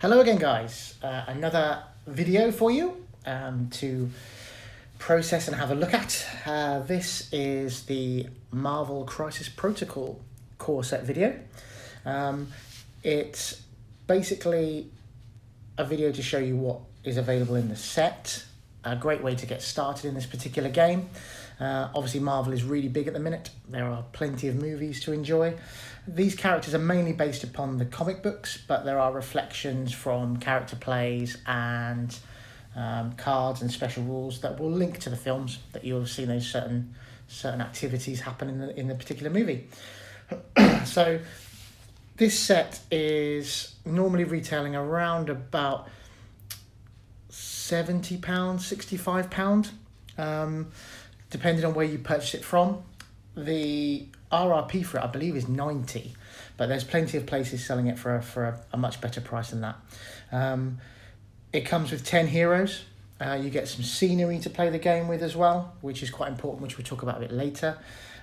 Hello again, guys. Another video for you to process and have a look at. This is the Marvel Crisis Protocol core set video. It's basically a video to show you what is available in the set. A great way to get started in this particular game. Obviously Marvel is really big at the minute. There are plenty of movies to enjoy. These characters are mainly based upon the comic books, but there are reflections from character plays and cards and special rules that will link to the films that you'll have seen those certain activities happen in the particular movie. So this set is normally retailing around about £70, £65, depending on where you purchase it from. The RRP for it, I believe, is 90, but there's plenty of places selling it for a much better price than that. It comes with 10 heroes. You get some scenery to play the game with as well, which is quite important, which we'll talk about a bit later.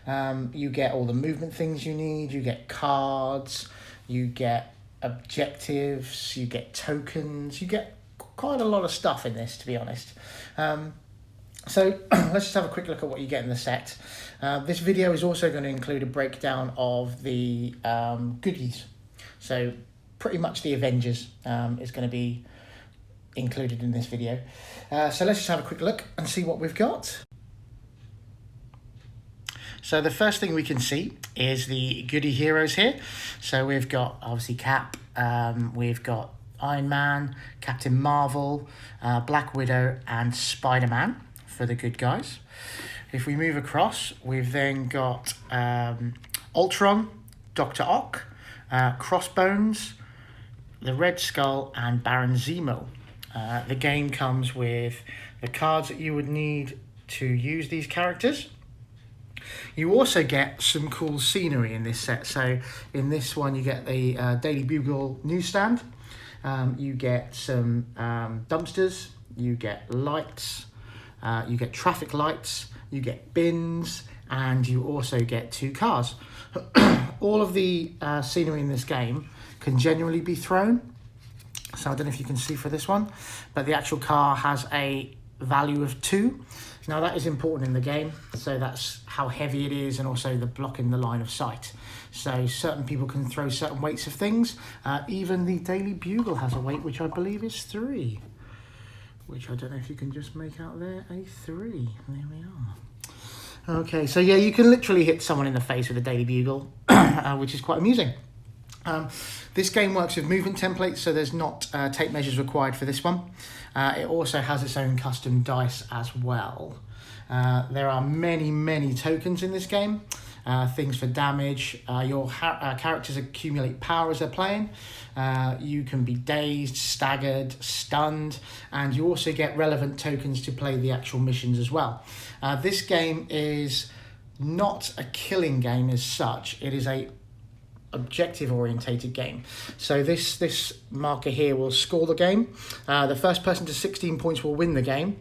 You get all the movement things you need. You get cards, you get objectives, you get tokens, you get quite a lot of stuff in this, to be honest. So let's just have a quick look at what you get in the set. This video is also going to include a breakdown of the goodies. So pretty much the Avengers is going to be included in this video. So let's just have a quick look and see what we've got. So the first thing we can see is the goodie heroes here. So we've got obviously Cap, we've got Iron Man, Captain Marvel, Black Widow and Spider-Man for the good guys. If we move across, we've then got Ultron, Dr. Ock, Crossbones, the Red Skull and Baron Zemo. The game comes with the cards that you would need to use these characters. You also get some cool scenery in this set. So in this one you get the Daily Bugle newsstand. You get some dumpsters, you get lights, you get traffic lights, you get bins, and you also get 2 cars. All of the scenery in this game can generally be thrown. So I don't know if you can see for this one, but the actual car has a value of 2. Now that is important in the game, so that's how heavy it is and also the blocking the line of sight. So certain people can throw certain weights of things. Even the Daily Bugle has a weight, which I believe is 3. Which I don't know if you can just make out there, a 3. There we are. Okay, so yeah, you can literally hit someone in the face with a Daily Bugle, which is quite amusing. This game works with movement templates, so there's not tape measures required for this one. It also has its own custom dice as well. There are many tokens in this game. Things for damage. Your characters accumulate power as they're playing. You can be dazed, staggered, stunned, and you also get relevant tokens to play the actual missions as well. This game is not a killing game as such. It is a objective orientated game. So this marker here will score the game. The first person to 16 points will win the game,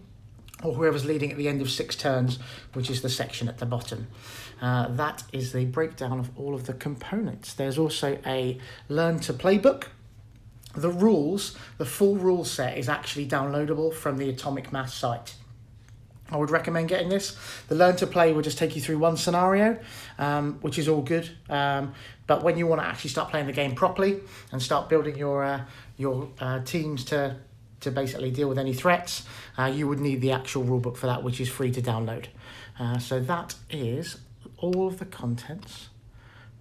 or whoever's leading at the end of 6 turns, which is the section at the bottom. That is the breakdown of all of the components. There's also a learn to play book. The rules, the full rule set is actually downloadable from the Atomic Math site. I would recommend getting this. The learn to play will just take you through one scenario, which is all good. But when you want to actually start playing the game properly and start building your teams to basically deal with any threats, you would need the actual rulebook for that, which is free to download. So that is all of the contents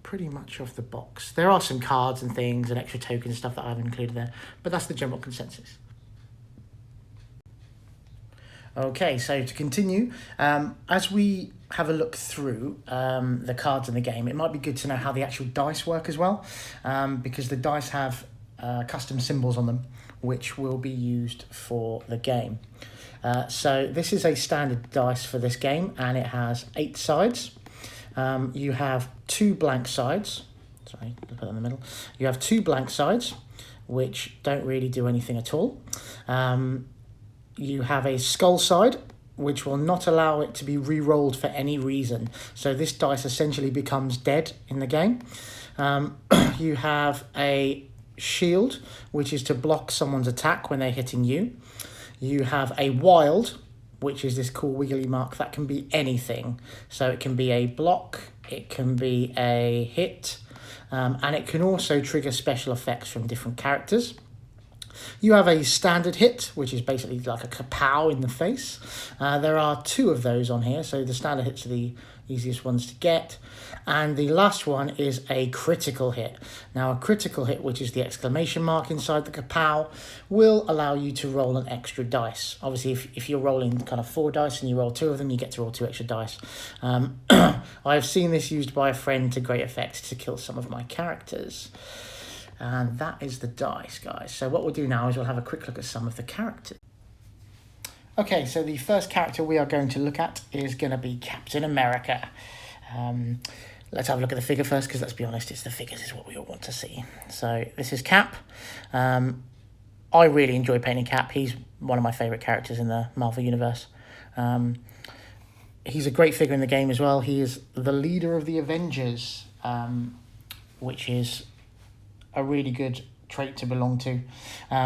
pretty much of the box. There are some cards and things and extra tokens and stuff that I haven't included there, but that's the general consensus. Okay, so to continue, as we have a look through the cards in the game, it might be good to know how the actual dice work as well, because the dice have custom symbols on them, which will be used for the game. So this is a standard dice for this game, and it has 8 sides. You have 2 blank sides. Sorry, put that in the middle. You have 2 blank sides, which don't really do anything at all. You have a skull side, which will not allow it to be re-rolled for any reason. So this dice essentially becomes dead in the game. You have a shield, which is to block someone's attack when they're hitting you. You have a wild, which is this cool wiggly mark that can be anything. So it can be a block, it can be a hit, and it can also trigger special effects from different characters. You have a standard hit, which is basically like a kapow in the face. There are 2 of those on here, so the standard hits are the easiest ones to get. And the last one is a critical hit. Now, a critical hit, which is the exclamation mark inside the kapow, will allow you to roll an extra dice. Obviously, if you're rolling kind of 4 dice and you roll 2 of them, you get to roll 2 extra dice. I've seen this used by a friend to great effect to kill some of my characters. And that is the dice, guys. So what we'll do now is we'll have a quick look at some of the characters. Okay, so the first character we are going to look at is going to be Captain America. Let's have a look at the figure first, because let's be honest, it's the figures is what we all want to see. So this is Cap. I really enjoy painting Cap. He's one of my favourite characters in the Marvel Universe. He's a great figure in the game as well. He is the leader of the Avengers, which is a really good trait to belong to,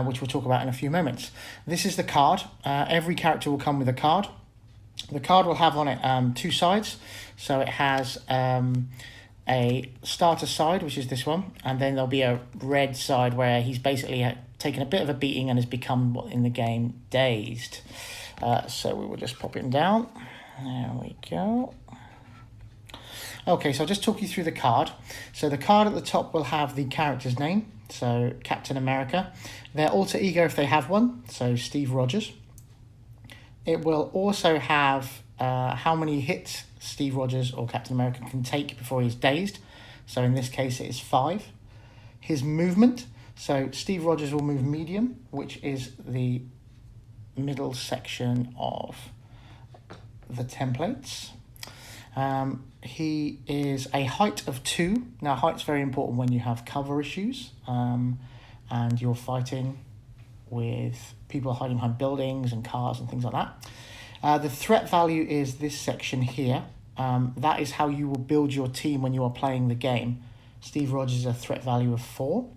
which we'll talk about in a few moments. This is the card. Every character will come with a card. The card will have on it 2 sides. So it has a starter side, which is this one, and then there'll be a red side where he's basically taken a bit of a beating and has become, in the game, dazed. So we will just pop him down. There we go. Okay, so I'll just talk you through the card. So the card at the top will have the character's name, so Captain America. Their alter ego if they have one, so Steve Rogers. It will also have how many hits Steve Rogers or Captain America can take before he's dazed. So in this case it is 5. His movement, so Steve Rogers will move medium, which is the middle section of the templates. He is a height of 2. Now, height's very important when you have cover issues and you're fighting with people hiding behind buildings and cars and things like that. The threat value is this section here. That is how you will build your team when you are playing the game. Steve Rogers is a threat value of 4.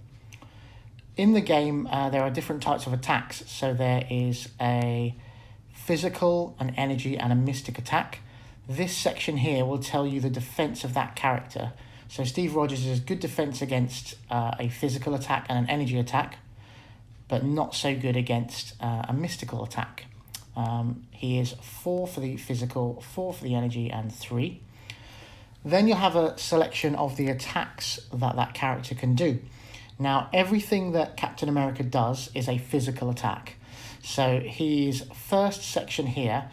In the game, there are different types of attacks. So there is a physical, an energy, and a mystic attack. This section here will tell you the defense of that character. So Steve Rogers is good defense against a physical attack and an energy attack, but not so good against a mystical attack. He is 4 for the physical, 4 for the energy, and 3. Then you'll have a selection of the attacks that character can do. Now, everything that Captain America does is a physical attack. So his first section here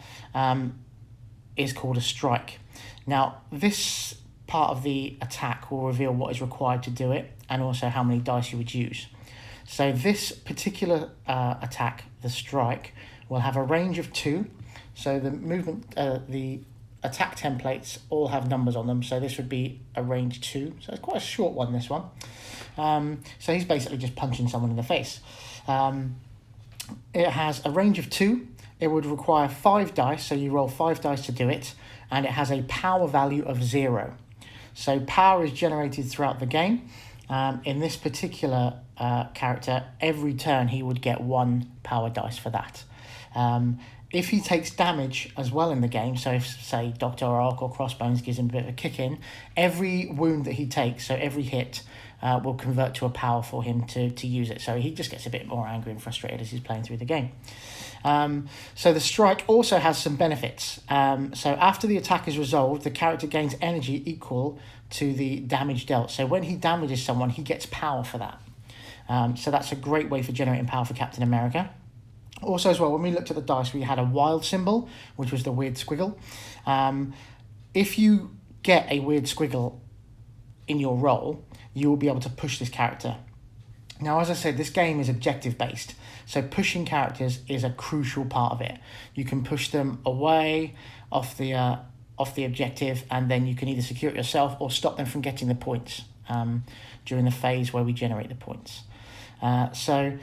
is called a strike. Now, this part of the attack will reveal what is required to do it and also how many dice you would use. So this particular attack, the strike, will have a range of 2. So the movement, the attack templates all have numbers on them. So this would be a range 2. So it's quite a short one, this one. So he's basically just punching someone in the face. It has a range of 2. It would require 5 dice, so you roll 5 dice to do it, and it has a power value of 0. So power is generated throughout the game. In this particular character, every turn he would get 1 power dice for that. If he takes damage as well in the game, so if, say, Dr. Ock or Crossbones gives him a bit of a kick in, every wound that he takes, so every hit, will convert to a power for him to use it. So he just gets a bit more angry and frustrated as he's playing through the game. So the strike also has some benefits. So after the attack is resolved, the character gains energy equal to the damage dealt. So when he damages someone, he gets power for that. So that's a great way for generating power for Captain America. Also as well, when we looked at the dice, we had a wild symbol, which was the weird squiggle. If you get a weird squiggle in your roll, you will be able to push this character. Now, as I said, this game is objective-based, so pushing characters is a crucial part of it. You can push them away off the objective, and then you can either secure it yourself or stop them from getting the points during the phase where we generate the points. So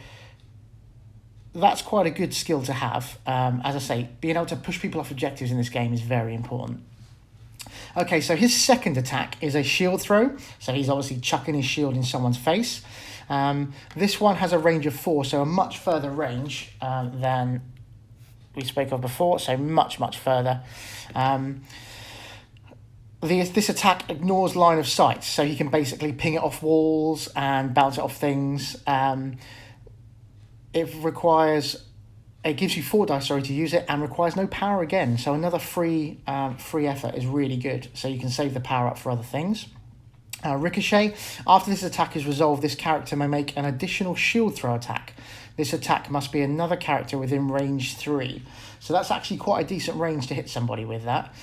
that's quite a good skill to have. As I say, being able to push people off objectives in this game is very important. Okay, so his second attack is a shield throw. So he's obviously chucking his shield in someone's face. This one has a range of 4, so a much further range than we spoke of before, so much further. This attack ignores line of sight, so you can basically ping it off walls and bounce it off things. It gives you 4 dice, to use it, and requires no power again. So another free effort is really good. So you can save the power up for other things. Ricochet. After this attack is resolved, this character may make an additional shield throw attack. This attack must be another character within range 3. So that's actually quite a decent range to hit somebody with that.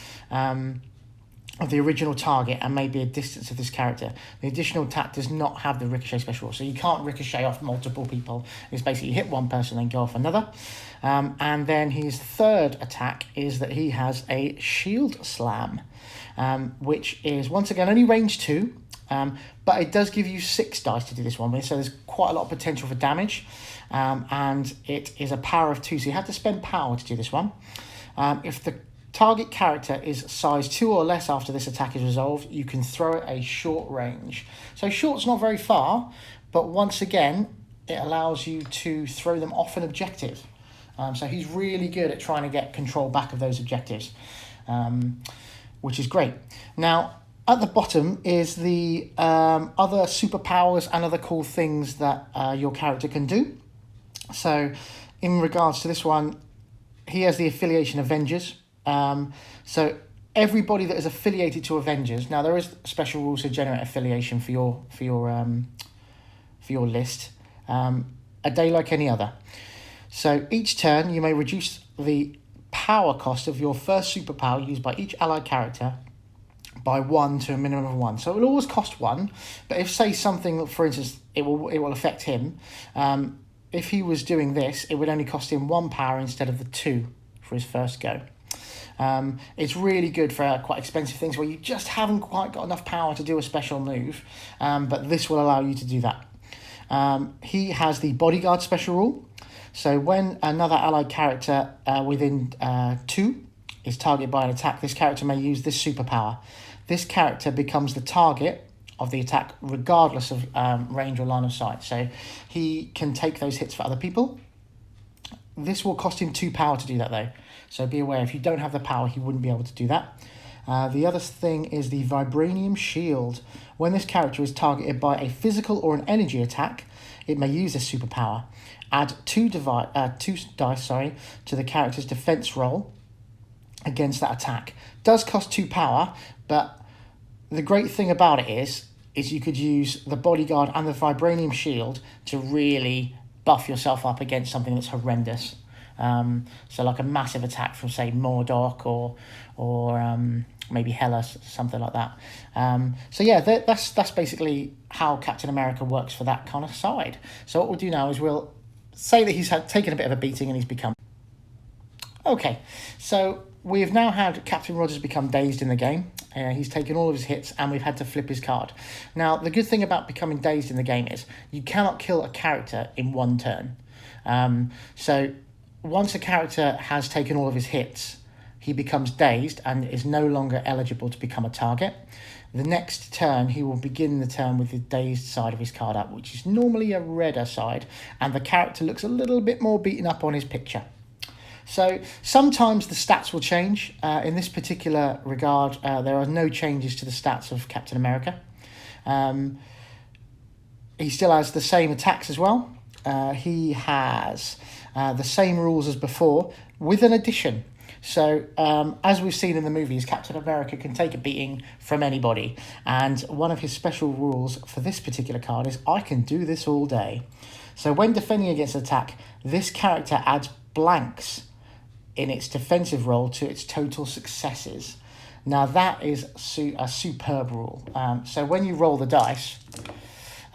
Of the original target and maybe a distance of this character. The additional attack does not have the ricochet special rule, so you can't ricochet off multiple people. It's basically hit one person and go off another. And then his third attack is that he has a shield slam, which is once again only range 2, but it does give you 6 dice to do this one with, so there's quite a lot of potential for damage. And it is a power of 2, so you have to spend power to do this one. If the target character is size 2 or less after this attack is resolved, you can throw it a short range. So short's not very far, but once again, it allows you to throw them off an objective. So he's really good at trying to get control back of those objectives, which is great. Now, at the bottom is the other superpowers and other cool things that your character can do. So in regards to this one, he has the affiliation Avengers. So everybody that is affiliated to Avengers, now there is special rules to generate affiliation for your list, a day like any other. So each turn you may reduce the power cost of your first superpower used by each allied character by 1 to a minimum of 1. So it will always cost 1, but if say something, for instance, it will affect him. If he was doing this, it would only cost him 1 power instead of the 2 for his first go. It's really good for quite expensive things where you just haven't quite got enough power to do a special move, but this will allow you to do that. He has the bodyguard special rule. So when another allied character within 2 is targeted by an attack, this character may use this superpower. This character becomes the target of the attack regardless of range or line of sight. So he can take those hits for other people. This will cost him 2 power to do that though. So be aware, if you don't have the power, he wouldn't be able to do that. The other thing is the Vibranium Shield. When this character is targeted by a physical or an energy attack, it may use this superpower. Add 2 dice to the character's defense roll against that attack. Does cost 2 power, but the great thing about it is you could use the bodyguard and the Vibranium Shield to really buff yourself up against something that's horrendous. So like a massive attack from, say, Mordok or maybe Hela, something like that. So yeah, that's basically how Captain America works for that kind of side. So what we'll do now is we'll say that he's taken a bit of a beating and he's become... Okay, so we've now had Captain Rogers become dazed in the game. He's taken all of his hits and we've had to flip his card. Now, the good thing about becoming dazed in the game is you cannot kill a character in 1 turn. So once a character has taken all of his hits, he becomes dazed and is no longer eligible to become a target. The next turn, he will begin the turn with the dazed side of his card up, which is normally a redder side, and the character looks a little bit more beaten up on his picture. So sometimes the stats will change. In this particular regard, there are no changes to the stats of Captain America. He still has the same attacks as well. He has the same rules as before, with an addition. So, as we've seen in the movies, Captain America can take a beating from anybody. And one of his special rules for this particular card is, I can do this all day. So when defending against an attack, this character adds blanks in its defensive roll to its total successes. Now that is a superb rule. So when you roll the dice,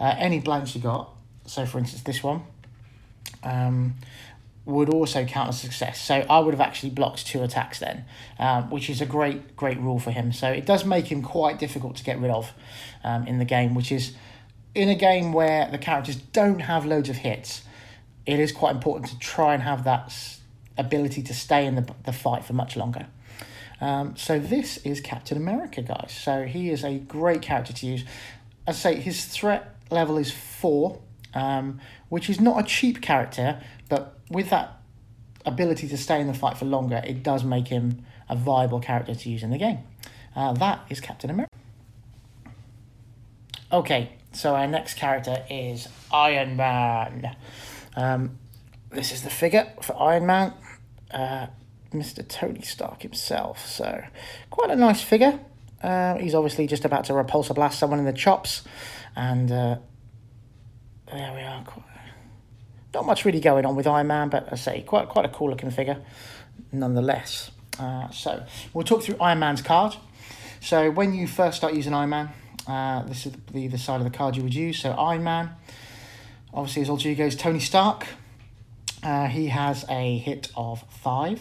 any blanks you got, so for instance this one, would also count as success. So I would have actually blocked 2 attacks then, which is a great rule for him. So it does make him quite difficult to get rid of in the game, which is, in a game where the characters don't have loads of hits, it is quite important to try and have that ability to stay in the fight for much longer. So this is Captain America, guys. So he is a great character to use. As I say, his threat level is 4. which is not a cheap character, but with that ability to stay in the fight for longer, it does make him a viable character to use in the game. That is Captain America. Okay, so our next character is Iron Man. This is the figure for Iron Man, Mr. Tony Stark himself. So, quite a nice figure. He's obviously just about to repulsor blast someone in the chops, and there we are. Not much really going on with Iron Man, but I say quite a cool looking figure, nonetheless. So we'll talk through Iron Man's card. So when you first start using Iron Man, this is the side of the card you would use. So Iron Man, obviously his alter ego is Tony Stark. He has a hit of 5.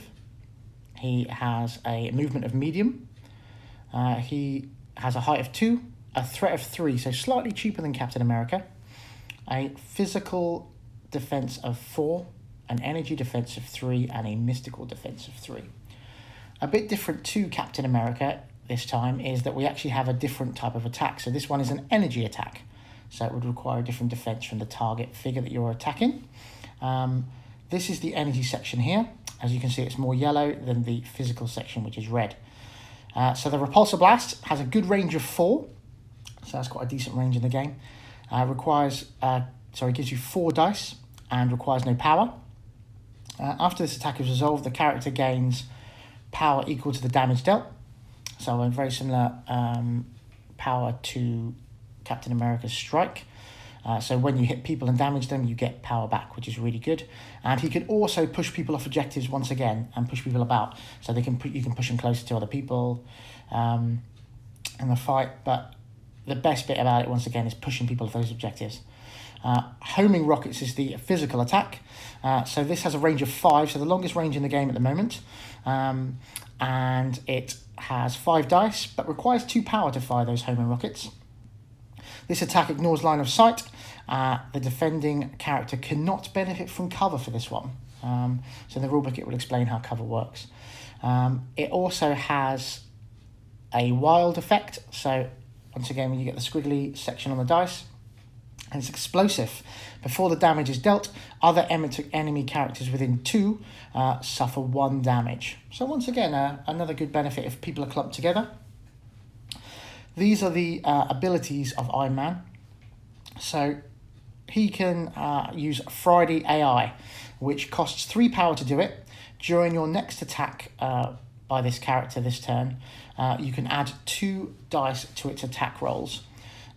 He has a movement of medium. He has a height of 2, a threat of 3, so slightly cheaper than Captain America. A physical defense of 4, an energy defense of 3, and a mystical defense of 3. A bit different to Captain America this time is that we actually have a different type of attack. So this one is an energy attack. So it would require a different defense from the target figure that you're attacking. This is the energy section here. As you can see, it's more yellow than the physical section, which is red. So the Repulsor Blast has a good range of 4. So that's quite a decent range in the game. Gives you 4 dice and requires no power. After this attack is resolved, the character gains power equal to the damage dealt. So a very similar power to Captain America's strike. So when you hit people and damage them, you get power back, which is really good. And he can also push people off objectives once again and push people about. So you can push them closer to other people in the fight. But the best bit about it, once again, is pushing people off those objectives. Homing rockets is the physical attack. So this has a range of 5, so the longest range in the game at the moment. And it has 5 dice, but requires 2 power to fire those homing rockets. This attack ignores line of sight. The defending character cannot benefit from cover for this one. So in the rulebook it will explain how cover works. It also has a wild effect. So once again, when you get the squiggly section on the dice, and it's explosive. Before the damage is dealt, other enemy characters within 2 suffer 1 damage. So once again, another good benefit if people are clumped together. These are the abilities of Iron Man. So he can use Friday AI, which costs 3 power to do it. During your next attack by this character this turn, you can add 2 dice to its attack rolls.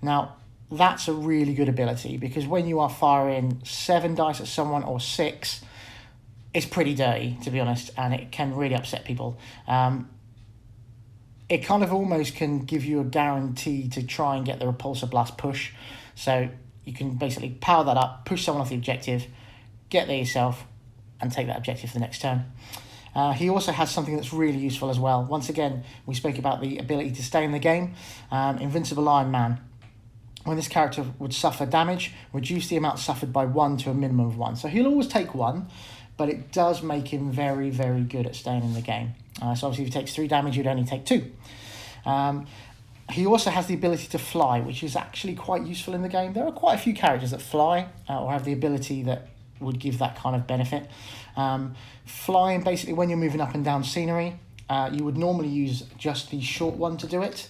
Now, that's a really good ability because when you are firing 7 dice at someone or 6, it's pretty dirty, to be honest, and it can really upset people. It kind of almost can give you a guarantee to try and get the repulsor blast push. So you can basically power that up, push someone off the objective, get there yourself, and take that objective for the next turn. He also has something that's really useful as well. Once again, we spoke about the ability to stay in the game. Invincible Iron Man. When this character would suffer damage, reduce the amount suffered by 1 to a minimum of 1. So he'll always take 1, but it does make him very, very good at staying in the game. So obviously if he takes 3 damage, you'd only take 2. He also has the ability to fly, which is actually quite useful in the game. There are quite a few characters that fly or have the ability that would give that kind of benefit. Flying, basically, when you're moving up and down scenery, you would normally use just the short one to do it,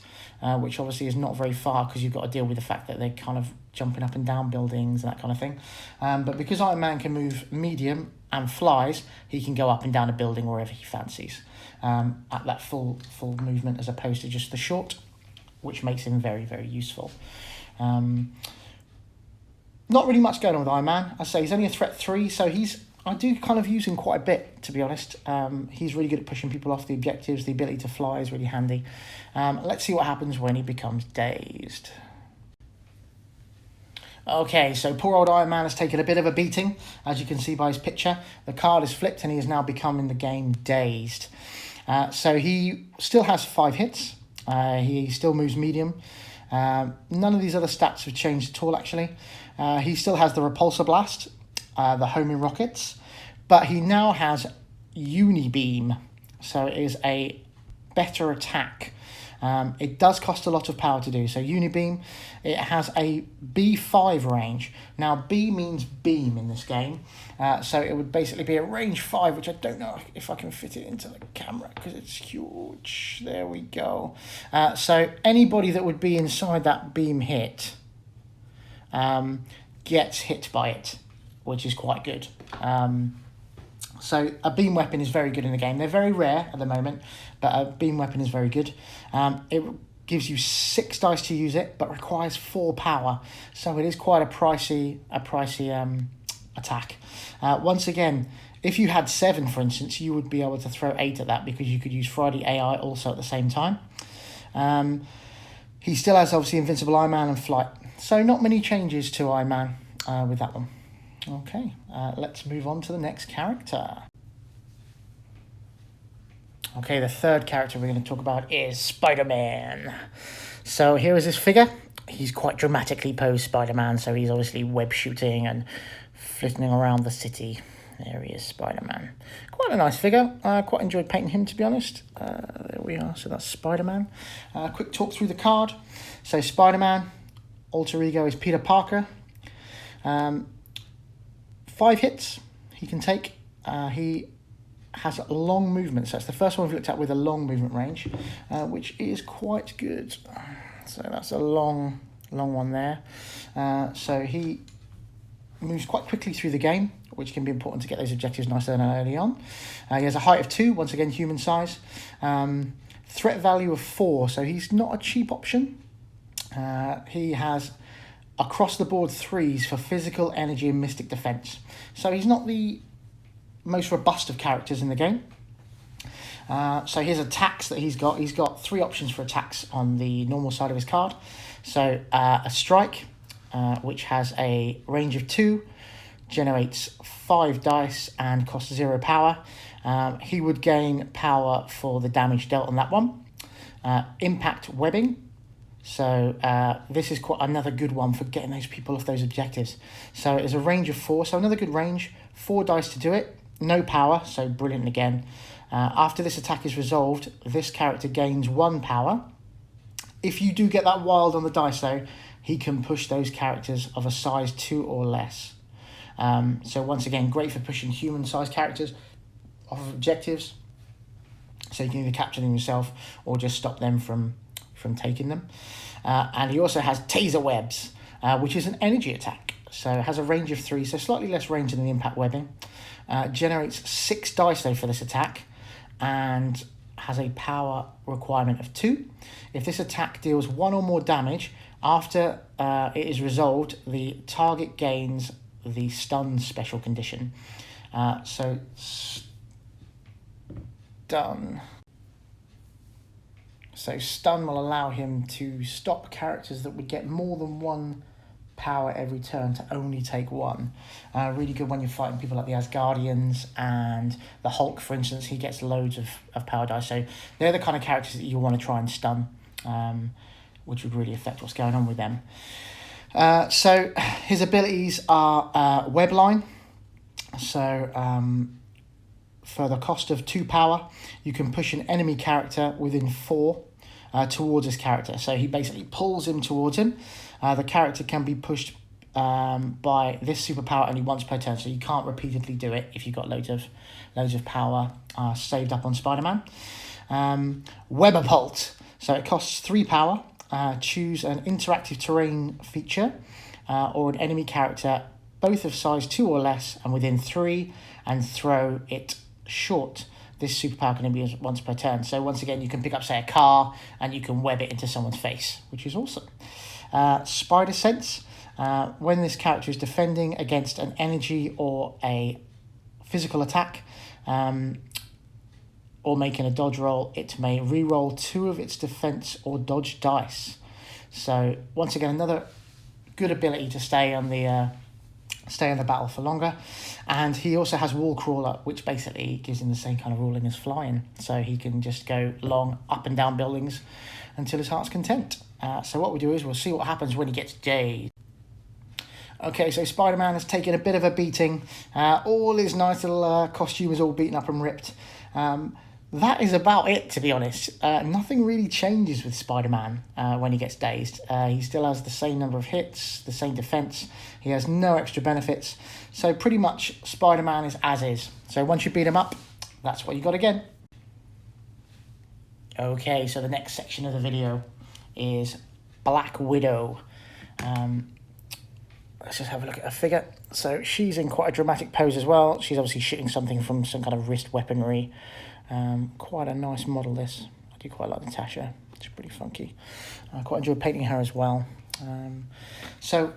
which obviously is not very far because you've got to deal with the fact that they're kind of jumping up and down buildings and that kind of thing. But because Iron Man can move medium and flies, he can go up and down a building wherever he fancies at that full movement as opposed to just the short, which makes him very, very useful. Not really much going on with Iron Man. I say he's only a threat 3, so I do kind of use him quite a bit, to be honest. He's really good at pushing people off the objectives. The ability to fly is really handy. Let's see what happens when he becomes dazed. Okay, so poor old Iron Man has taken a bit of a beating, as you can see by his picture. The card is flipped and he has now become in the game dazed. So he still has 5 hits. He still moves medium. None of these other stats have changed at all, actually. He still has the Repulsor Blast, the homing rockets, but he now has Unibeam, so it is a better attack. It does cost a lot of power to do. So Unibeam, it has a B5 range. Now B means beam in this game. So it would basically be a range 5, which I don't know if I can fit it into the camera because it's huge. There we go. So anybody that would be inside that beam hit gets hit by it, which is quite good. So a beam weapon is very good in the game. They're very rare at the moment, but a beam weapon is very good. It gives you 6 dice to use it, but requires 4 power. So it is quite a pricey attack. Once again, if you had 7, for instance, you would be able to throw 8 at that because you could use Friday AI also at the same time. He still has, obviously, Invincible Iron Man and Flight. So not many changes to Iron Man with that one. Okay, let's move on to the next character. Okay, the third character we're going to talk about is Spider-Man. So here is his figure. He's quite dramatically posed Spider-Man, so he's obviously web shooting and flitting around the city. There he is, Spider-Man. Quite a nice figure. I quite enjoyed painting him, to be honest. There we are, so that's Spider-Man. Quick talk through the card. So Spider-Man, alter ego is Peter Parker. 5 hits he can take. He has a long movement, so it's the first one we've looked at with a long movement range, which is quite good. So that's a long one there. So he moves quite quickly through the game, which can be important to get those objectives nice and early on. He has a height of 2, once again human size. Threat value of 4, so he's not a cheap option. He has across the board 3s for physical, energy, and mystic defense. So he's not the most robust of characters in the game. So his attacks that he's got 3 options for attacks on the normal side of his card. So a strike, which has a range of 2, generates 5 dice and costs 0 power. He would gain power for the damage dealt on that one. Impact webbing. So this is quite another good one for getting those people off those objectives. So it's a range of 4, so another good range, 4 dice to do it, no power, so brilliant again. After this attack is resolved, this character gains 1 power. If you do get that wild on the dice though, he can push those characters of a size 2 or less. So once again, great for pushing human-sized characters off of objectives. So you can either capture them yourself or just stop them from taking them. And he also has taser webs, which is an energy attack. So it has a range of 3, so slightly less range than the impact webbing. Generates 6 dice though for this attack and has a power requirement of 2. If this attack deals 1 or more damage, after it is resolved, the target gains the stun special condition. So stun. So stun will allow him to stop characters that would get more than 1 power every turn to only take 1. Really good when you're fighting people like the Asgardians and the Hulk, for instance. He gets loads of power dice. So they're the kind of characters that you want to try and stun, which would really affect what's going on with them. So his abilities are Webline. So for the cost of 2 power, you can push an enemy character within 4 towards his character. So he basically pulls him towards him. The character can be pushed by this superpower only once per turn, so you can't repeatedly do it if you've got loads of power saved up on Spider-Man. Webapult. So it costs 3 power. Choose an interactive terrain feature or an enemy character, both of size 2 or less and within 3, and throw it short. This superpower can be used once per turn. So once again, you can pick up, say, a car and you can web it into someone's face, which is awesome. Spider Sense. When this character is defending against an energy or a physical attack, or making a dodge roll, it may re-roll 2 of its defense or dodge dice. So once again, another good ability to stay on the battle for longer. And he also has Wall Crawler, which basically gives him the same kind of ruling as flying. So he can just go long up and down buildings until his heart's content. So what we do is we'll see what happens when he gets Jade. Okay, so Spider-Man has taken a bit of a beating. All his nice little costume is all beaten up and ripped. that is about it, to be honest. Nothing really changes with Spider-Man when he gets dazed. He still has the same number of hits, the same defense. He has no extra benefits. So pretty much Spider-Man is as is. So once you beat him up, that's what you got again. Okay, so the next section of the video is Black Widow. Let's just have a look at her figure. So she's in quite a dramatic pose as well. She's obviously shooting something from some kind of wrist weaponry. Quite a nice model, this. I do quite like Natasha. She's pretty funky. I quite enjoy painting her as well. So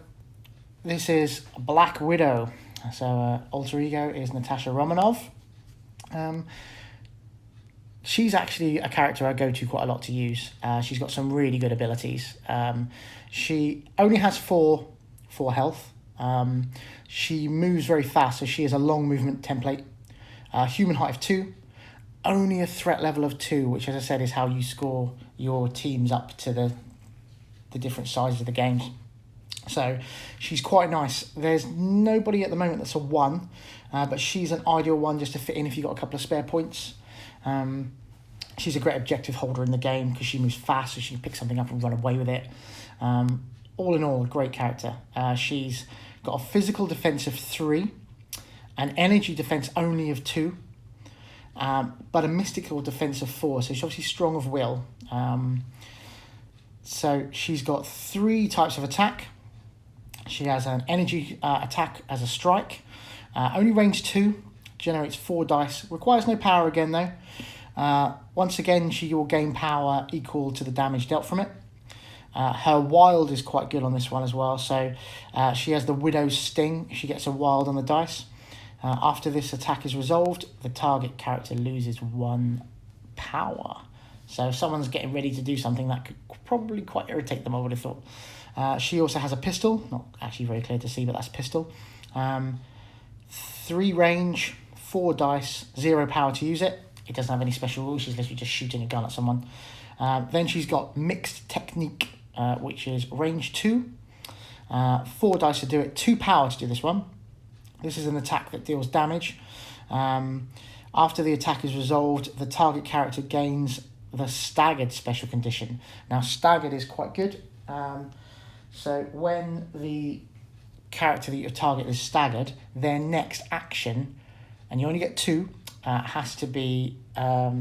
this is Black Widow. So alter ego is Natasha Romanoff. She's actually a character I go to quite a lot to use. She's got some really good abilities. She only has four health. She moves very fast, so she has a long movement template. Human height of 2. Only a threat level of 2, which, as I said, is how you score your teams up to the different sizes of the games. So she's quite nice. There's nobody at the moment that's a 1, but she's an ideal one just to fit in if you've got a couple of spare points. She's a great objective holder in the game because she moves fast, so she can pick something up and run away with it. All in all, a great character. She's got a physical defense of 3, an energy defense only of 2, but a mystical defense of 4, so she's obviously strong of will. So she's got 3 types of attack. She has an energy attack as a strike, only range 2, generates 4 dice, requires no power again though. Once again, she will gain power equal to the damage dealt from it. Her wild is quite good on this one as well, so she has the Widow's Sting. She gets a wild on the dice. After this attack is resolved, the target character loses 1 power. So if someone's getting ready to do something, that could probably quite irritate them, I would have thought. She also has a pistol, not actually very clear to see, but that's a pistol. 3 range, 4 dice, 0 power to use it. It doesn't have any special rules, she's literally just shooting a gun at someone. Then she's got Mixed Technique, which is range 2. 4 dice to do it, 2 power to do this one. This is an attack that deals damage. After the attack is resolved, the target character gains the Staggered special condition. Now, Staggered is quite good. So when the character that your target is staggered, their next action, and you only get 2, has to be a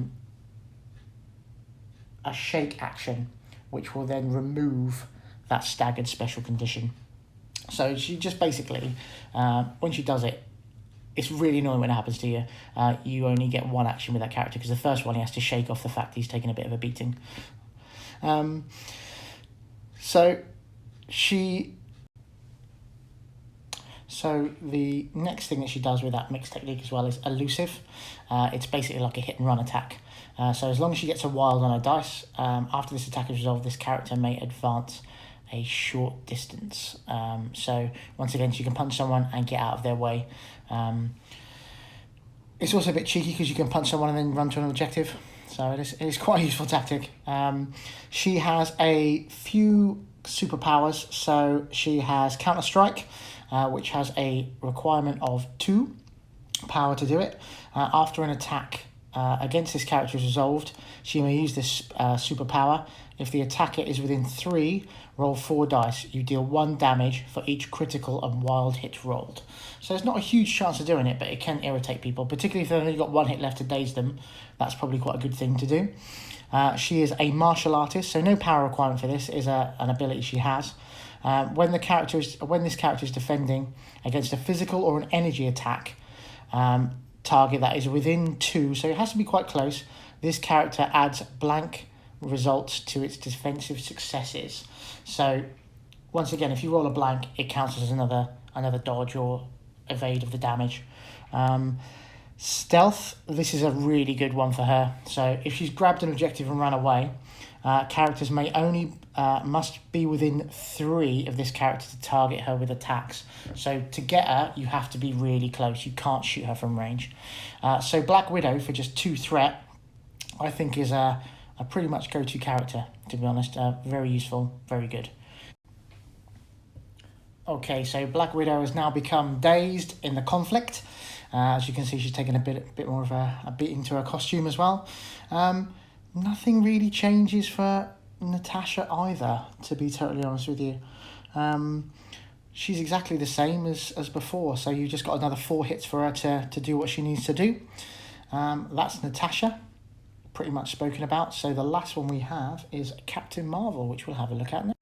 shake action, which will then remove that staggered special condition. So she just basically, when she does it, it's really annoying when it happens to you. You only get 1 action with that character, because the first one he has to shake off the fact he's taken a bit of a beating. So the next thing that she does with that mixed technique as well is elusive. It's basically like a hit and run attack. So as long as she gets a wild on her dice, after this attack is resolved, this character may advance a short distance. So once again, she can punch someone and get out of their way. It's also a bit cheeky because you can punch someone and then run to an objective. So it is quite a useful tactic. She has a few superpowers. So she has Counter Strike, which has a requirement of 2 power to do it. After an attack against this character is resolved, she may use this superpower. If the attacker is within 3, roll 4 dice. You deal 1 damage for each critical and wild hit rolled. So there's not a huge chance of doing it, but it can irritate people, particularly if they've only got 1 hit left to daze them. That's probably quite a good thing to do. She is a martial artist, so no power requirement for this. Is an ability she has. When this character is defending against a physical or an energy attack target that is within 2, so it has to be quite close, this character adds blank results to its defensive successes. So once again, if you roll a blank, it counts as another dodge or evade of the damage. Stealth, this is a really good one for her. So if she's grabbed an objective and ran away, characters may only must be within 3 of this character to target her with attacks. So to get her, you have to be really close. You can't shoot her from range. So Black Widow, for just 2 threat, I think is a pretty much go-to character, to be honest. Very useful, very good. Okay, so Black Widow has now become dazed in the conflict. As you can see, she's taken a bit more of a beating to her costume as well. Nothing really changes for Natasha either, to be totally honest with you. She's exactly the same as before, so you just got another 4 hits for her to do what she needs to do. That's Natasha, pretty much spoken about. So the last one we have is Captain Marvel, which we'll have a look at now.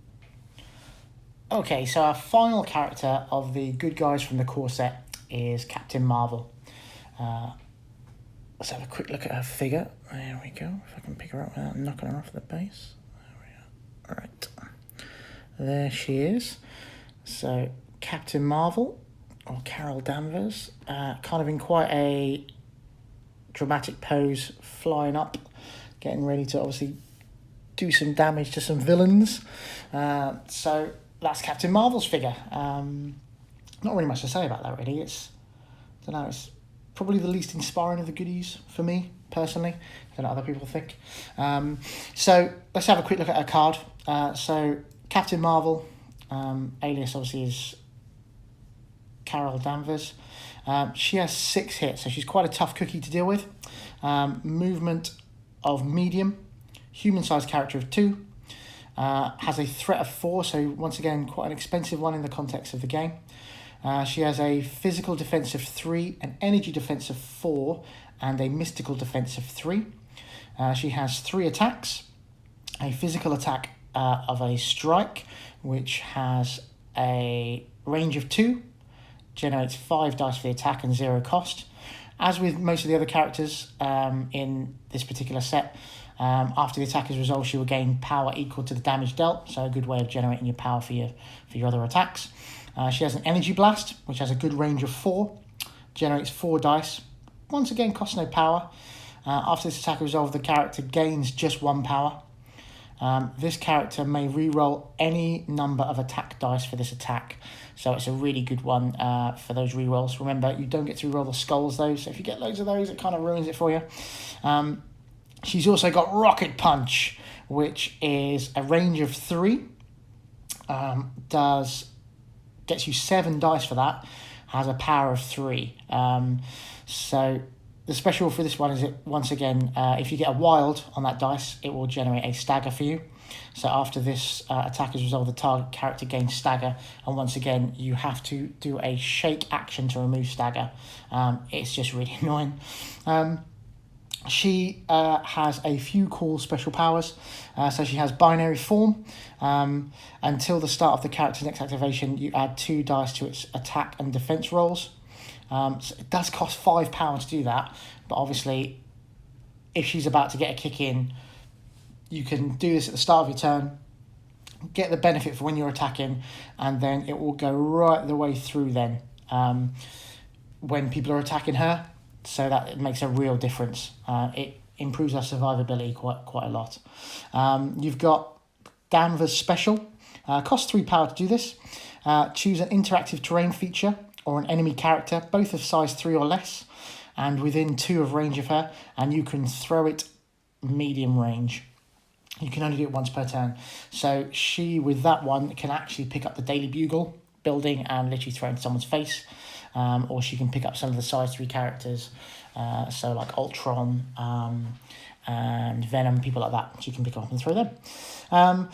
Okay, so our final character of the good guys from the core set is Captain Marvel. Let's have a quick look at her figure. There we go. If I can pick her up without knocking her off the base. There we are. All right. There she is. So, Captain Marvel, or Carol Danvers, kind of in quite a dramatic pose, flying up, getting ready to obviously do some damage to some villains. So, that's Captain Marvel's figure. Not really much to say about that, really. It's probably the least inspiring of the goodies for me, personally. I don't know what other people think. So, let's have a quick look at her card. So, Captain Marvel, alias obviously is Carol Danvers. She has 6 hits, so she's quite a tough cookie to deal with. Movement of medium, human-sized character of 2, has a threat of 4, so once again quite an expensive one in the context of the game. She has a physical defense of 3, an energy defense of 4, and a mystical defense of 3. She has 3 attacks, a physical attack of a strike, which has a range of 2, generates 5 dice for the attack and 0 cost. As with most of the other characters in this particular set, after the attack is resolved, she will gain power equal to the damage dealt, so a good way of generating your power for your other attacks. She has an energy blast, which has a good range of 4, generates 4 dice, once again costs no power. After this attack is resolved, the character gains just 1 power. This character may re-roll any number of attack dice for this attack, so it's a really good one for those re-rolls. Remember, you don't get to re-roll the skulls though, so if you get loads of those, it kind of ruins it for you. She's also got Rocket Punch, which is a range of 3, gets you 7 dice for that, has a power of 3. So the special for this one is, once again, if you get a wild on that dice, it will generate a stagger for you. So after this attack is resolved, the target character gains stagger, and once again, you have to do a shake action to remove stagger. It's just really annoying. She has a few cool special powers. So she has binary form. Until the start of the character's next activation, you add 2 dice to its attack and defense rolls. So it does cost 5 power to do that, but obviously if she's about to get a kick in, you can do this at the start of your turn, get the benefit for when you're attacking, and then it will go right the way through then when people are attacking her, so that it makes a real difference. It improves her survivability quite a lot. You've got Danvers Special, costs 3 power to do this. Choose an interactive terrain feature or an enemy character, both of size 3 or less, and within 2 of range of her, and you can throw it medium range. You can only do it once per turn. So she, with that one, can actually pick up the Daily Bugle building and literally throw it in someone's face, or she can pick up some of the size 3 characters, so like Ultron and Venom, people like that. She can pick up and throw them.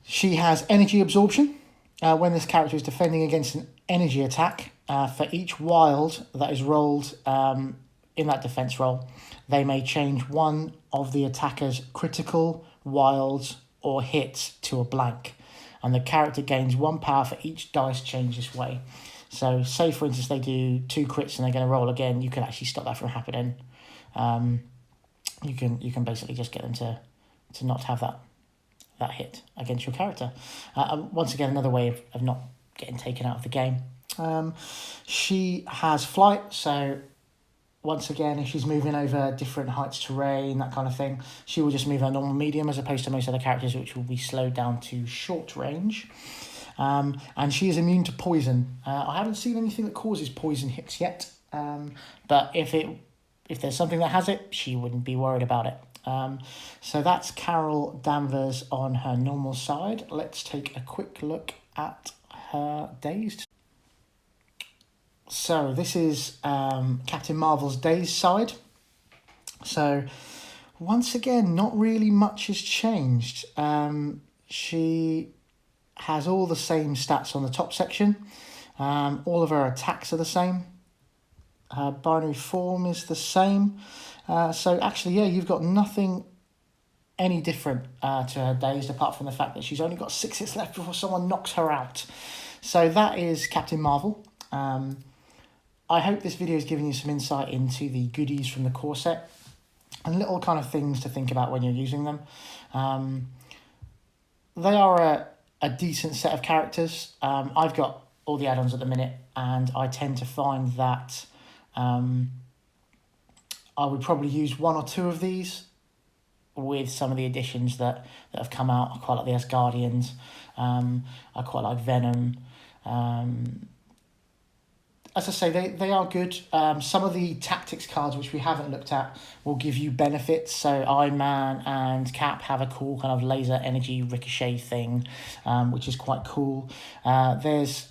She has energy absorption. When this character is defending against an energy attack, for each wild that is rolled in that defense roll, they may change one of the attacker's critical, wilds, or hits to a blank, and the character gains 1 power for each dice change this way. So, say for instance they do 2 crits and they're going to roll again, you can actually stop that from happening. You can basically just get them to not have that hit against your character. Once again, another way of not getting taken out of the game. She has flight, so once again, if she's moving over different heights, terrain, that kind of thing, she will just move her normal medium, as opposed to most other characters, which will be slowed down to short range. And she is immune to poison. I haven't seen anything that causes poison hits yet, but if there's something that has it, she wouldn't be worried about it. So that's Carol Danvers on her normal side. Let's take a quick look at her dazed. So this is Captain Marvel's Days side. So once again, not really much has changed. She has all the same stats on the top section. All of her attacks are the same. Her binary form is the same. So actually, yeah, you've got nothing any different to her Dazed, apart from the fact that she's only got 6 hits left before someone knocks her out. So that is Captain Marvel. I hope this video has given you some insight into the goodies from the core set and little kind of things to think about when you're using them. They are a decent set of characters. I've got all the add-ons at the minute, and I tend to find that I would probably use 1 or 2 of these with some of the additions that have come out. I quite like the Asgardians. I quite like Venom. As I say, they are good. Some of the tactics cards, which we haven't looked at, will give you benefits. So Iron Man and Cap have a cool kind of laser energy ricochet thing, which is quite cool. There's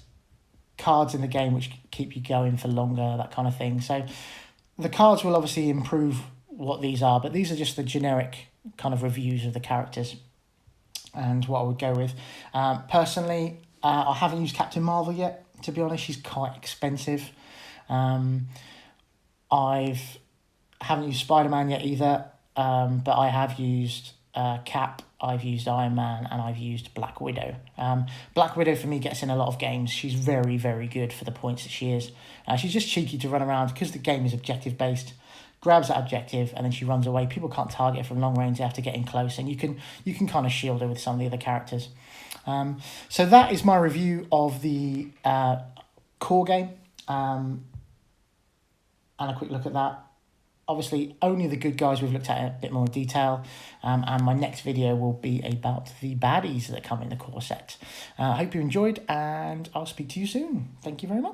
cards in the game which keep you going for longer, that kind of thing. So the cards will obviously improve what these are, but these are just the generic kind of reviews of the characters and what I would go with. Personally, I haven't used Captain Marvel yet. To be honest, she's quite expensive. I haven't used Spider-Man yet either, but I have used Cap, I've used Iron Man, and I've used Black Widow. Black Widow for me gets in a lot of games. She's very, very good for the points that she is. She's just cheeky to run around because the game is objective-based. Grabs that objective and then she runs away. People can't target her from long range. They have to get in close, and you can kind of shield her with some of the other characters. So that is my review of the core game, and a quick look at that. Obviously, only the good guys we've looked at in a bit more detail, and my next video will be about the baddies that come in the core set. I hope you enjoyed, and I'll speak to you soon. Thank you very much.